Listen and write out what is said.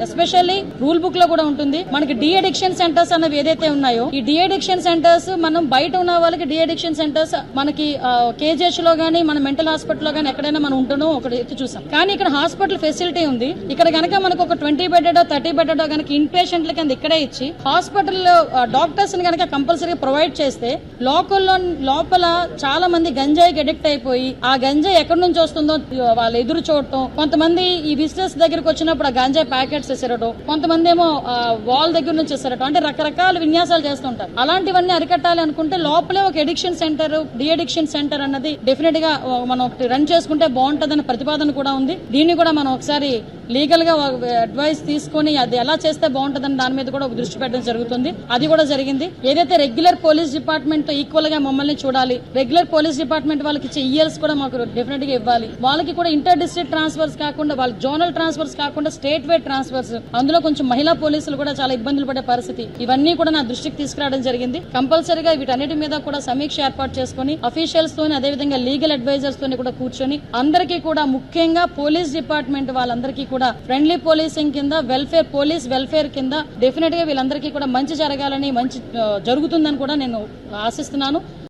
Especially rule book లో కూడా ఉంటుంది. మనకి డి అడిక్షన్ సెంటర్స్ అన్నవి ఏదైతే ఉన్నాయో ఈ డి అడిక్షన్ సెంటర్స్ మనం బయట ఉన్న వాళ్ళకి డి అడిక్షన్ సెంటర్స్ మనకి కేజీహెచ్ లో గానీ మన మెంటల్ హాస్పిటల్ లో గానీ ఎక్కడైనా మనం ఉంటున్నాం ఒకటి ఎత్తి చూసాం. కానీ ఇక్కడ హాస్పిటల్ ఫెసిలిటీ ఉంది. ఇక్కడ గనక మనకు ఒక 20 బెడెడో 30 బెడెడో గనక ఇన్ పేషెంట్ల కింద ఇక్కడే ఇచ్చి హాస్పిటల్ డాక్టర్స్ ని గనక కంపల్సరీ ప్రొవైడ్ చేస్తే లోపల చాలా మంది గంజాయికి అడిక్ట్ అయిపోయి ఆ గంజాయి ఎక్కడి నుంచి వస్తుందో వాళ్ళు ఎదురు చూడటం, కొంతమంది ఈ బిజినెస్ దగ్గరకు వచ్చినప్పుడు ఆ గంజాయి ప్యాకెట్స్ వేసేరటం, కొంతమంది ఏమో వాల్ దగ్గర నుంచి వేసేరటం, అంటే రకరకాల విన్యాసాలు చేస్తుంటారు. అలాంటివన్నీ అరికట్టాలి అనుకుంటే లోపలే ఒక addiction centre, de addiction centre అన్నది డెఫినెట్ గా మనం రన్ చేసుకుంటే బాగుంటదన్న ప్రతిపాదన కూడా ఉంది. దీన్ని కూడా మనం ఒకసారి లీగల్ గా అడ్వైస్ తీసుకుని అది ఎలా చేస్తే బాగుంటదని దాని మీద కూడా దృష్టి పెట్టడం జరుగుతుంది. అది కూడా జరిగింది. ఏదైతే రెగ్యులర్ పోలీస్ డిపార్ట్మెంట్ తో ఈక్వల్ గా మమ్మల్ని చూడాలి, రెగ్యులర్ పోలీస్ డిపార్ట్మెంట్ వాళ్ళకి ఇచ్చే ఈఎల్స్ కూడా మాకు డెఫినెట్ గా ఇవ్వాలి. వాళ్ళకి కూడా ఇంటర్ డిస్ట్రిక్ట్ ట్రాన్స్ఫర్స్ కాకుండా వాళ్ళ జోనల్ ట్రాన్స్ఫర్స్ కాకుండా స్టేట్ వైడ్ ట్రాన్స్ఫర్స్, అందులో కొంచెం మహిళా పోలీసులు కూడా చాలా ఇబ్బందులు పడే పరిస్థితి, ఇవన్నీ కూడా నా దృష్టికి తీసుకురావడం జరిగింది. కంపల్సరీగా వీటన్నిటి మీద కూడా సమీక్ష ఏర్పాటు చేసుకుని అఫీషియల్స్ తోని అదేవిధంగా లీగల్ అడ్వైజర్స్ తోని కూడా కూర్చొని అందరికీ కూడా ముఖ్యంగా పోలీస్ డిపార్ట్మెంట్ వాళ్ళందరికీ కూడా ఫ్రెండ్లీ పోలీసింగ్ కింద వెల్ఫేర్, పోలీస్ వెల్ఫేర్ కింద డెఫినెట్ గా వీళ్ళందరికీ కూడా మంచి జరగాలని, మంచి జరుగుతుందని కూడా నేను ఆశిస్తున్నాను.